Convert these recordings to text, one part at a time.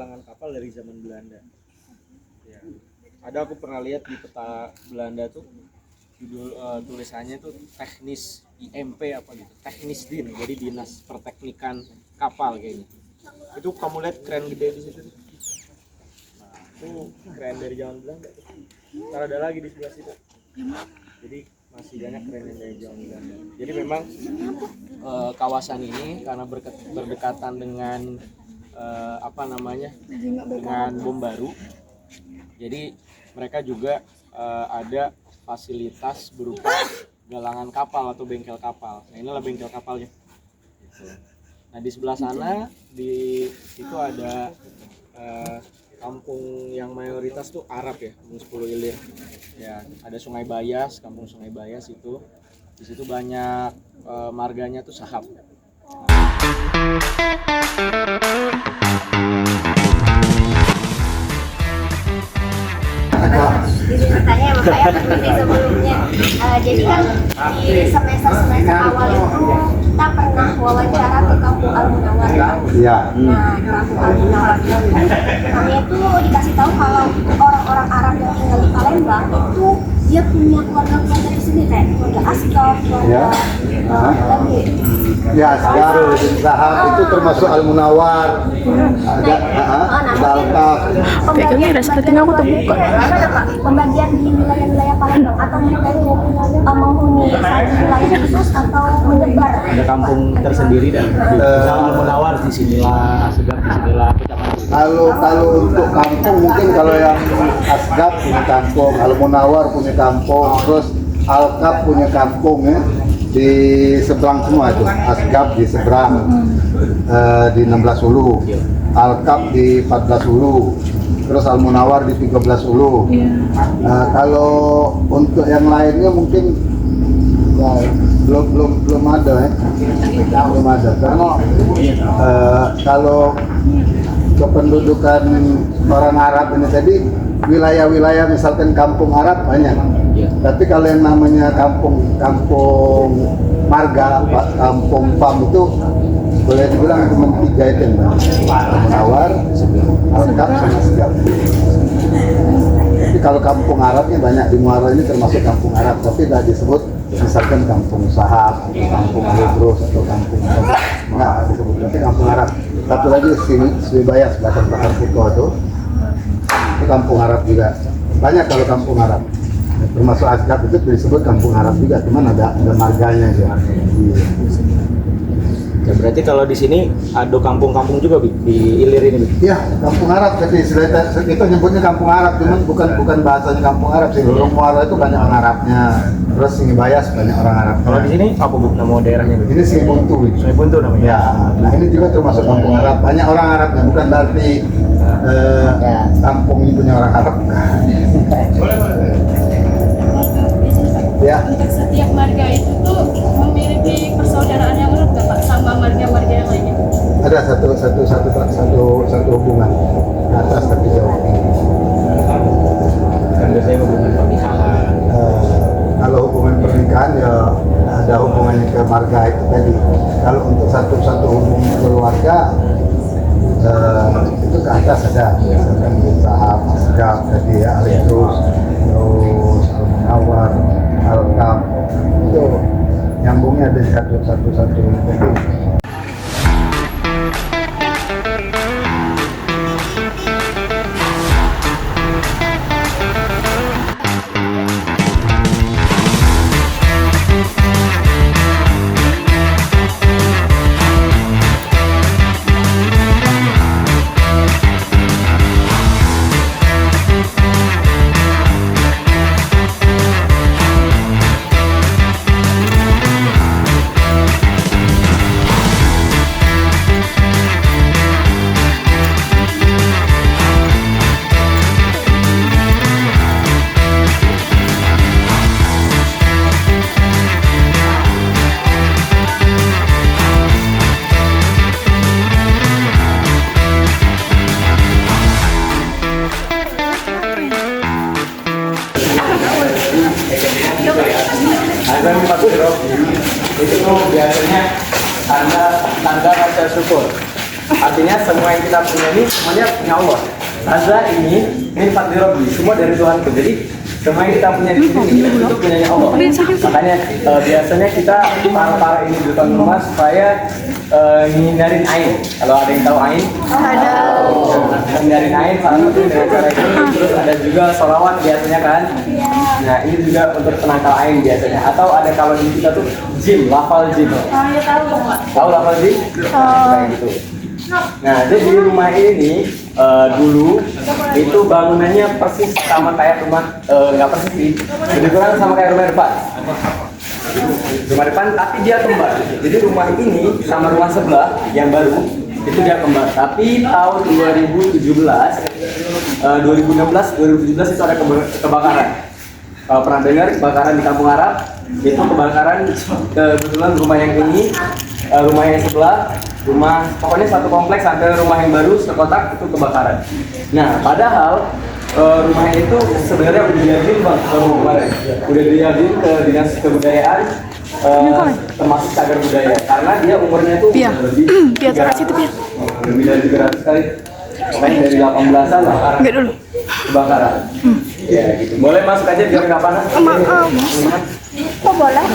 galangan kapal dari zaman Belanda. Ya. Ada aku pernah lihat di peta Belanda tuh judul tulisannya tuh teknis IMP apa gitu, teknis din, jadi dinas perteknikan kapal kayaknya. Itu kamu lihat keren gede di situ. Nah, itu keren dari zaman Belanda. Ntar ada lagi di sebelah situ. Jadi masih banyak keren yang dari zaman Belanda. Jadi memang kawasan ini karena berdekatan dengan dengan bom baru. Jadi mereka juga ada fasilitas berupa galangan kapal atau bengkel kapal. Nah, inilah bengkel kapalnya. Gitu. Nah, di sebelah sana itu ada kampung yang mayoritas tuh Arab ya, kampung 10 Ilir. Ya, ada Sungai Bayas, kampung Sungai Bayas itu. Di situ banyak marganya tuh Sahab. Ceritanya emang saya berhenti sebelumnya. Jadi kan di semester awal itu kita pernah wawancara ke Kampung Al-Munawar. Iya. Nah, di Kampung Al-Munawar kami itu dikasih tahu kalau orang-orang Arab yang tinggal di Palembang itu dia punya keluarga tersendiri, kayak keluarga Asgaf, keluarga lagi. Ya, Asgar bin Sahab itu termasuk Al-Munawar. Ada Al-Kaf. Pembagian sepertinya aku terbuka. Pembagian di wilayah-wilayah Palembang atau mereka itu menghuni satu wilayah khusus atau menyebar. Ada kampung tersendiri dan Al-Munawar di sinilah, Asgaf di sinilah. Kalau untuk kampung mungkin kalau yang Asgaf punya kampung, Al-Munawar punya kampung, terus Al-Kaf punya kampung ya. Di seberang semua itu, Asgaf di seberang di 16 Ulu, Al-Kaf di 14 Ulu, terus Al-Munawar di 13 Ulu. Kalau untuk yang lainnya mungkin ya, belum ada ya, belum ada karena kalau kependudukan orang Arab ini tadi wilayah-wilayah misalkan kampung Arab banyak. Tapi kalau yang namanya kampung marga, kampung PAM itu boleh dibilang cuma 3 itu yang Al-Munawar, Al-Kaf, sama Asgaf. Tapi kalau kampung Arabnya banyak di Muara ini termasuk kampung Arab, tapi tidak disebut misalkan kampung Sahab, kampung Al-Idrus atau kampung nggak disebut, tapi kampung Arab. Satu lagi Sungai Bayas belakang Bakar Puto itu kampung Arab juga. Banyak kalau kampung Arab. Termasuk Asgaf itu disebut kampung Arab juga, cuman ada marganya ya. Ya, berarti kalau di sini ada kampung-kampung juga di Ilir ini. Iya, kampung Arab, tapi itu nyebutnya kampung Arab, cuman bukan bahasanya kampung Arab sih. Lorong Muara itu banyak orang Arabnya, terus Sungai Bayas banyak orang Arab. Kalau di sini apa bu nama daerahnya? Ini Sungai Buntu. Sungai Buntu namanya. Ya, nah ini juga termasuk kampung Arab, banyak orang Arabnya, bukan berarti kampung ini punya orang Arab. Ya. Untuk setiap marga itu tuh memiliki persaudaraan yang menurut Bapak sama marga-marga yang lainnya? Ada satu hubungan ke atas tapi jauh. Kan biasanya hubungan pernikahan. Kalau hubungan pernikahan ya ada hubungannya ke marga itu tadi. Kalau untuk satu hubungan keluarga itu ke atas ada, misalkan Sahab, Asgaf tadi ya, Al-Idrus, terus Al-Munawar, Al-Kaf, itu nyambungnya ada satu tadi. Itu biasanya tanda rasa syukur. artinya semua yang kita punya ini semuanya punya Allah. Azza ini fadli Rabbi, semua dari Tuhanku. Jadi semua yang kita punya di sini itu punyanya Allah. Makanya biasanya kita para ini di depan rumah supaya ngindarin ain. Kalau ada yang tahu ain? Ada. Ngindarin ain salah satu dengan cara ini. Terus ada juga sholawat biasanya kan. Nah ini juga untuk penangkal ain biasanya. Atau ada kalau di kita tuh jim, lafal jim. Ya tahu Pak. Tahu lafal jim? Kayak gitu. Nah, jadi di rumah ini dulu itu bangunannya persis sama kayak rumah, nggak persis sih, lebih kurang sama kayak rumah depan. Rumah depan, tapi dia kembar. Jadi rumah ini sama rumah sebelah yang baru itu dia kembar. Tapi tahun 2017, 2017 itu ada kebakaran. Pernah dengar kebakaran di Kampung Arab? Itu kebakaran kebetulan rumah yang ini, rumah yang sebelah, rumah pokoknya satu kompleks sampai rumah yang baru sekotak itu kebakaran. Nah, padahal rumah itu sebenarnya udah diajuin bang kemarin, udah diajuin ke dinas kebudayaan, termasuk cagar budaya, karena dia umurnya itu lebih dari 300 kali, pokoknya dari 18-an lah kebakaran. Ya gitu. Boleh masuk aja biar nggak panas. Kok boleh?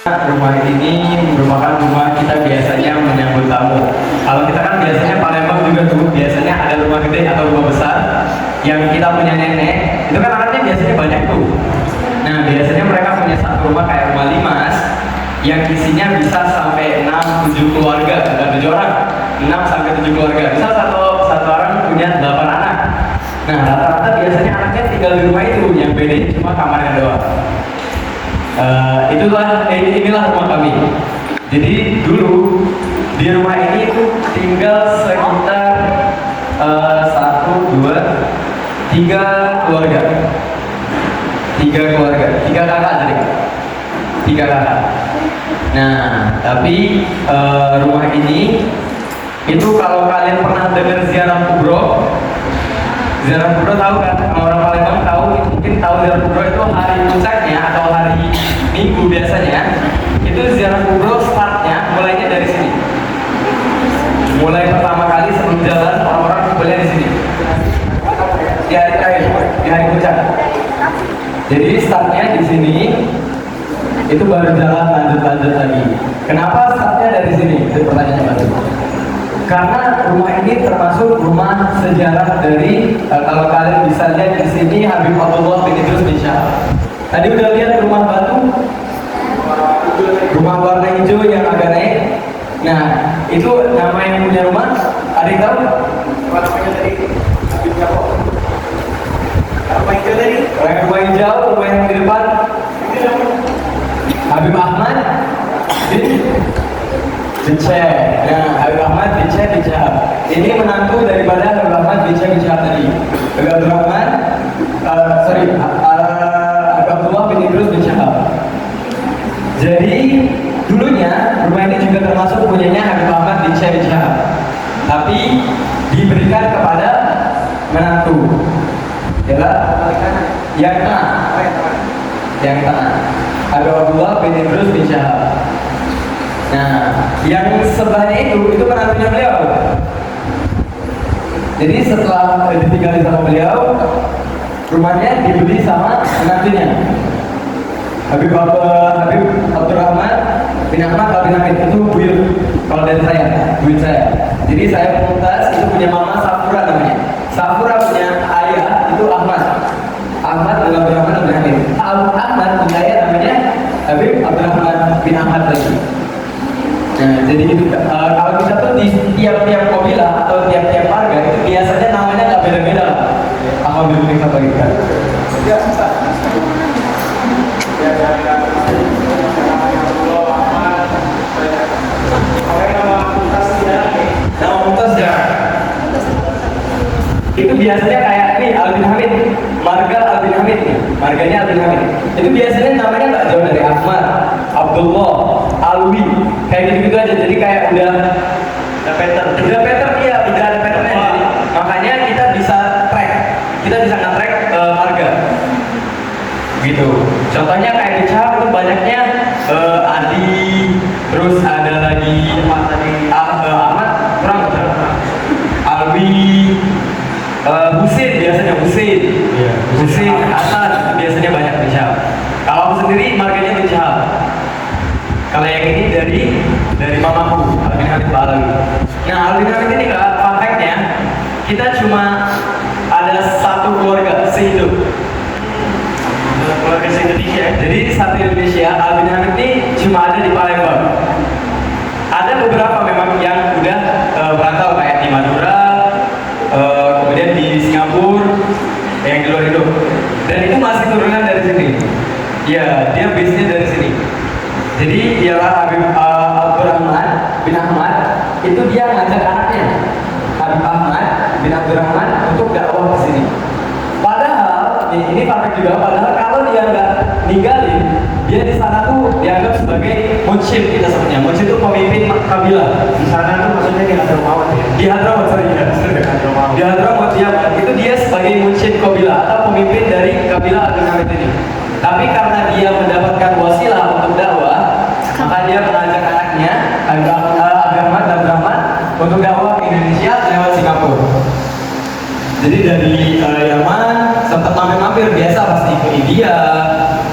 Rumah ini merupakan rumah kita biasanya menyambut tamu. Kalau kita kan biasanya Palembang juga tuh biasanya ada rumah gede atau rumah besar yang kita punya nenek, itu kan anaknya biasanya banyak tuh. Nah biasanya mereka punya satu rumah kayak rumah limas yang isinya bisa sampai 6-7 keluarga, bukan 7 orang, 6 sampai 7 keluarga. Misal satu orang punya 8 anak. Nah rata-rata biasanya anaknya tinggal di rumah itu, yang bedanya cuma kamarnya doang. Inilah rumah kami. Jadi dulu di rumah ini itu tinggal sekitar 1, 2, 3 keluarga. 3 keluarga, 3 kakak jadi 3 kakak. Nah, tapi rumah ini itu kalau kalian pernah dengar ziarah kubro, tahu kan? Kalau orang Palembang tahu, mungkin tahu ziarah kubro itu hari puncaknya atau hari Minggu biasanya. Itu ziarah kubro startnya mulainya dari sini. Mulai pertama kali sebelum jalan orang-orang kumpulnya di sini. Di hari terakhir, di hari puncak. Jadi startnya di sini, itu baru jalan lanjut lagi. Kenapa startnya dari sini? Itu pertanyaannya baru. Karena rumah ini termasuk rumah sejarah dari kalau kalian bisa lihat di sini Habib Abdullah bin Idrus bin Syahab. Tadi udah lihat rumah batu, rumah warna hijau yang agak naik. Nah itu nama yang punya rumah. Ada yang tahu? Apa namanya tadi? Habib Syahab. Rumah hijau tadi? Rumah hijau, rumah yang di depan. Habib Ahmad bin Syahab. Nah, Habib Ahmad bin Syahab. Ini menantu daripada Habib Ahmad bin Syahab tadi. Habib Abdurrahman, Habib Abdullah bin Idrus bin Syahab. Jadi dulunya rumah ini juga termasuk punyanya Habib Ahmad bin Syahab. Tapi diberikan kepada menantu. Yang tengah. Habib Abdullah bin Idrus bin Syahab. Nah, yang sebelahnya itu menantunya beliau. Jadi setelah ditinggali sama beliau, rumahnya dibeli sama menantunya. Habib Abdurrahman bin Ahmad Al bin Hamid itu buyut. Kalau dari saya, buyut saya. Jadi saya Mumtaz itu punya mama Safura namanya. Safura punya ayah itu Ahmad. Ahmad adalah bin Ahmad Al bin Hamid. Ahmad punya ayah namanya Habib Abdurrahman bin Ahmad lagi. Nah, jadi kalau kita tuh di tiap-tiap kabilah atau tiap-tiap marga itu biasanya namanya nggak beda-beda. Alhamdulillah kita bagikan. Nama Mumtaz ya. Itu biasanya kayak nih Al bin Hamid, marga Al bin Hamid nih, marganya Al bin Hamid. Itu biasanya namanya nggak jauh dari Ahmad, Abdullah, Alwi, kayak gitu-gitu aja. Jadi kayak udah pattern, iya, udah ada patternnya. Makanya kita bisa nge-track marga. Gitu. Contohnya kayak di Cahap itu banyaknya Adi, terus ada lagi Ahmad, kurang Alwi, Husin biasanya Husin Hasan biasanya banyak di Cahap. Kalau aku sendiri marganya di Cahap. Kalau yang ini dari mamaku, Al bin Hamid Balawi. Nah, Al bin Hamid ini nggak fun fact-nya, kita cuma ada satu keluarga sehidup. Keluarga se-Indonesia. Jadi satu Indonesia, Al bin Hamid ini cuma ada di Palembang. Ada beberapa memang yang udah merantau kayak di Madura, kemudian di Singapura, yang di luar itu. Dan itu masih turunan dari sini. Ya, dia base-nya dari sini. Jadi ialah Habib Abdurrahman bin Ahmad itu dia ngajak anaknya Habib Ahmad bin Abdurrahman untuk dakwah ke sini. Padahal ini fakta juga, padahal kalau dia nggak ninggalin, dia di sana tuh dianggap sebagai munsyid, kita sebutnya. Munsyid itu pemimpin kabilah. Di sana tuh maksudnya di Hadramaut ya. Di Hadramaut, sorry ya. Di Hadramaut ya, itu dia sebagai munsyid kabilah atau pemimpin dari kabilah Al bin Hamid ini. Tapi karena dia mendapatkan wasilah untuk dakwah, maka dia mengajak anaknya Ahmad dan Abdurrahman untuk dakwah ke Indonesia lewat Singapura. Jadi dari Yaman sempat mampir-mampir biasa pasti ke India,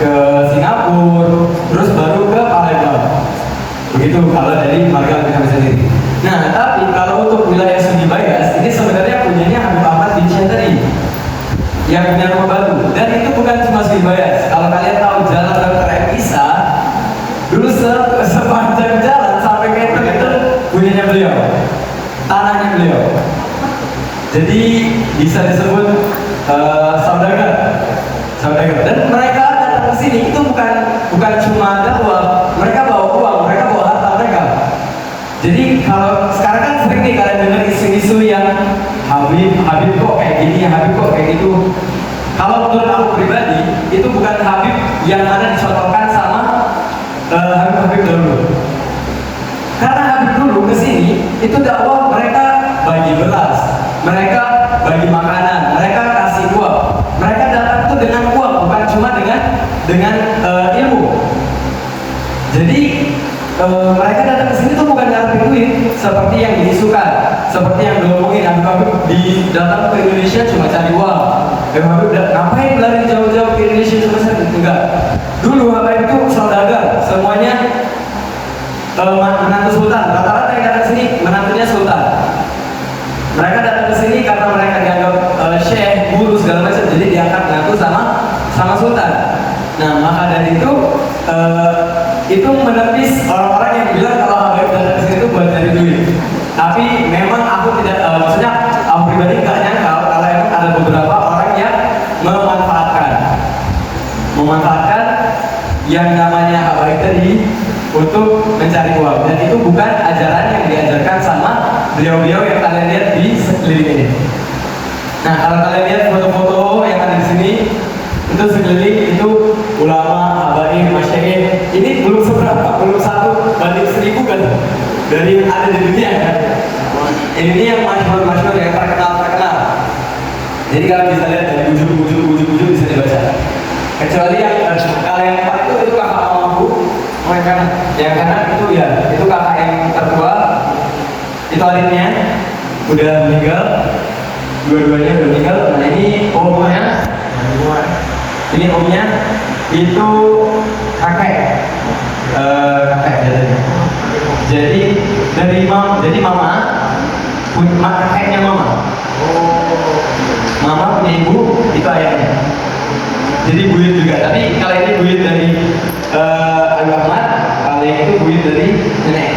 ke Singapura, terus baru ke Palembang. Begitu kalau dari marga Al bin Hamid sendiri. Nah, tapi kalau untuk wilayah Sunni Bayas ini sebenarnya punyanya Habib Ahmad bin Syadari yang punya rumah batu. Dan itu bukan cuma Sunni Bayas. Kalau kalian tahu jalan Dr. M. Isa, dulu sepanjang jalan sampai ke itu punyanya beliau, tanahnya beliau. Jadi bisa disebut saudagar. Dan mereka datang ke sini itu bukan cuma dakwah, mereka bawa uang, mereka bawa harta mereka. Jadi kalau sekarang kan sering nih kalian dengar isu-isu yang Habib kok kayak gini, Habib kok kayak gitu. Kalau menurut aku pribadi, itu bukan Habib yang mana dicontohkan sama Habib dulu. Karena Habib dulu kesini, itu dakwah mereka bagi beras, mereka bagi makanan, mereka kasih uang. Mereka datang tuh dengan uang, bukan cuma dengan ilmu. Jadi mereka datang ke sini tuh bukan ngarepin duit seperti yang diisukan, seperti yang diomongin Habib datang ke Indonesia cuma cari uang. Habib ngapain lari jauh-jauh ke Indonesia cuma cari? Enggak. Dulu Habib itu saudagar, semuanya menantu sultan. Rata-rata yang datang ke sini menantunya sultan. Mereka datang ke sini karena mereka dianggap syekh, guru segala macam, jadi diangkat menantu sama sultan. Nah, maka dari itu menepis orang-orang yang bilang kalau Habib datang ke sini itu buat cari duit. Tapi memang aku tidak, maksudnya aku pribadi nggak nyangka kalau emang ada beberapa orang yang memanfaatkan yang namanya Habib tadi untuk mencari uang, dan itu bukan ajaran yang diajarkan sama beliau-beliau yang kalian lihat di sekeliling ini. Nah, kalau kalian lihat foto-foto yang ada di sini, itu sekeliling itu ulama, habaib, masyayikh. Ini belum seberapa, belum 1 banding 1000 kan dari yang ada di dunia kan. Ini yang masyhur yang terkenal. Jadi kalian bisa lihat dari ujung bisa dibaca. Kecuali yang kalian itu kakak mamaku, yang kanan itu ya, itu kakak yang tertua, itu adiknya udah meninggal, dua-duanya udah meninggal. Nah ini omnya, ini omnya itu kakek Jadi jadi mama kakeknya mama. Mama punya ibu, itu ayahnya. Jadi buyut juga, tapi kalau ini buyut dari Ayu Ahmad, kalau yang itu buyut dari nenek.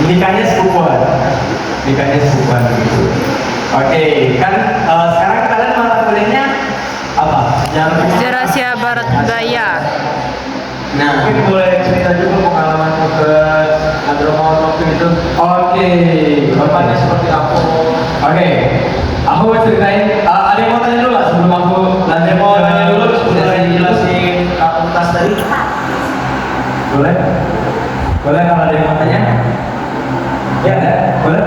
Nikahnya sepupuan. Gitu. Oke, kan sekarang kalian mata kuliahnya apa? Sejarah Asia Barat Daya. Nah, Mungkin boleh cerita juga pengalaman ke Hadramaut waktu itu. oke, Bapaknya seperti apa? Oke, aku mau ceritain. Ada yang mau tanya dulu nggak sebelum aku lanjut? Mau tanya dulu sebelum jelasin fakultas tadi. Boleh? Boleh kalau ada yang mau tanya? Ya, ada? Boleh?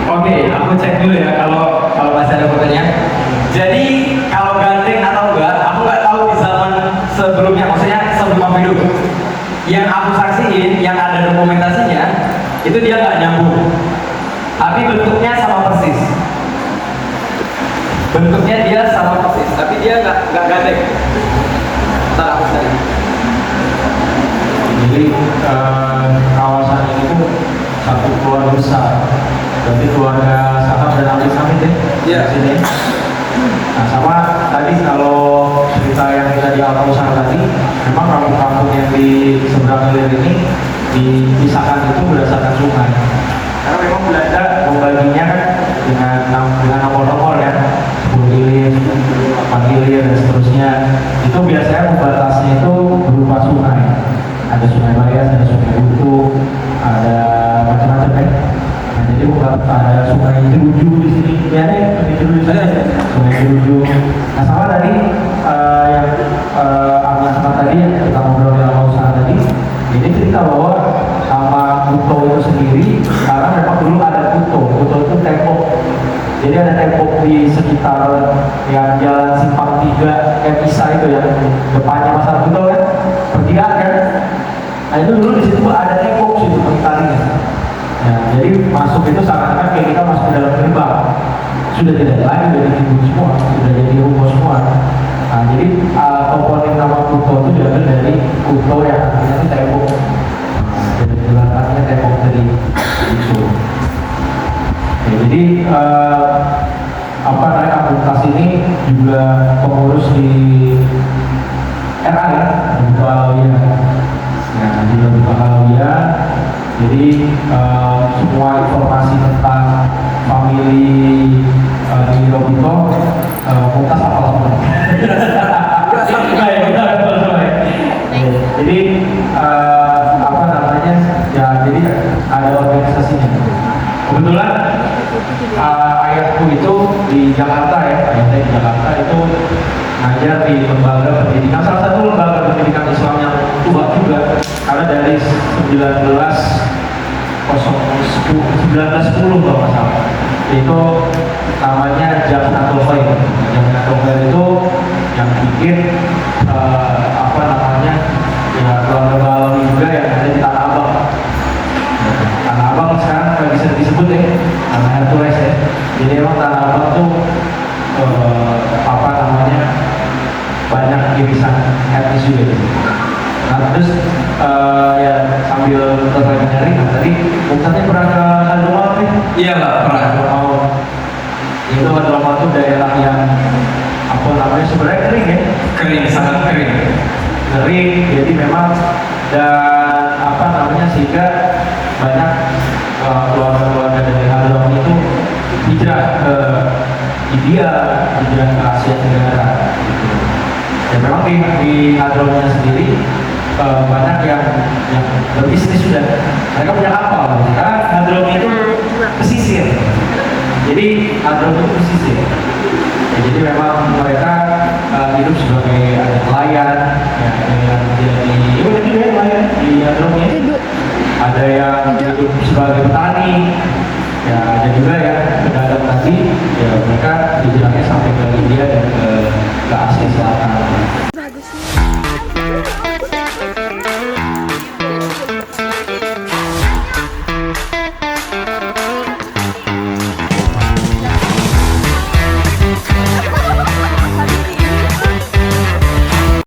Oke, aku cek dulu ya kalau masih ada pertanyaan. Jadi kalau gandeng atau enggak, aku nggak tahu di zaman sebelumnya, maksudnya sebelum aku hidup. Yang aku saksiin, yang ada dokumentasinya, itu dia nggak nyambung. Tapi bentuknya sama persis. Bentuknya dia sama persis, tapi dia nggak gandeng. Ntar aku cari. Jadi kawasan ini tuh satu keluarga besar. Berarti keluarga Sakap dan Amit Amit ya? Iya. Di sini. Nah sama tadi kalau cerita yang kita di Al-Kausar tadi, memang kampung-kampung yang di seberang hilir ini dipisahkan itu berdasarkan sungai. Karena memang Belanda membaginya kan dengan nomor-nomor ya, 10 hilir, 4 hilir dan seterusnya. Itu biasanya pembatasnya itu berupa sungai. Ada sungai Bayas, ada sungai Butuh, ada macam-macam ya. Nah, jadi bukan ada sungai Jeruju di sini, ya deh, sungai Jeruju. Nah sama tadi yang sama tadi yang kita ngobrol di Al-Kausar tadi, ini cerita bahwa nama Kuto itu sendiri, karena memang dulu ada Kuto itu tembok. Jadi ada tembok di sekitar yang jalan Simpang 3 yang bisa itu yang depannya Pasar Kuto kan, pertigaan kan. Nah itu dulu di situ ada tembok situ pengitarinya. Nah, jadi masuk itu seakan-akan kayak kita masuk ke dalam gerbang. Sudah tidak lagi dari timbul semua, sudah jadi ruko semua. Nah, jadi komponen nama Kuto itu diambil dari Kuto yang artinya itu tembok. Nah, jadi belakangnya tembok dari itu. Oke, jadi apa namanya fakultas ini juga pengurus di RA ya, di Halawiyah. Nah, di Halawiyah. Jadi semua informasi tentang family di Robito Mumtaz apa semua. Jadi apa namanya ya, jadi ada organisasinya. Kebetulan ayahku itu di Jakarta ya, ayahnya di Jakarta itu ngajar di lembaga pendidikan, salah satu lembaga pendidikan Islam yang tua juga, karena dari 1910 kalau nggak salah, itu namanya Jamnatul Khair. Jamnatul Khair itu yang bikin apa namanya ya keluarga juga yang ada di Tanah Abang. Tanah Abang sekarang nggak bisa disebut ya, Tanah Hercules ya. Jadi emang Tanah Abang tuh apa namanya banyak irisan etnis juga gitu. Nah terus ya sambil terlagi nah tadi Mumtaznya pernah ke Hadramaut nih? Iya nggak pernah. Hadramaut itu Hadramaut itu daerah yang apa namanya sebenarnya kering ya, Kering, sangat kering. jadi memang dan apa namanya sehingga banyak keluarga-keluarga dari Hadramaut itu hijrah ke India, hijrah ke Asia Tenggara gitu. Dan memang di Hadramautnya sendiri banyak yang berbisnis sudah, mereka punya kapal karena Hadramaut itu pesisir, jadi Hadramaut itu pesisir ya, jadi memang mereka hidup sebagai ada nelayan ya, ada yang jadi nelayan di Hadramaut, ada yang hidup sebagai petani ya, ada juga yang pedagang tadi ya, mereka hijrahnya sampai ke India dan ke Asia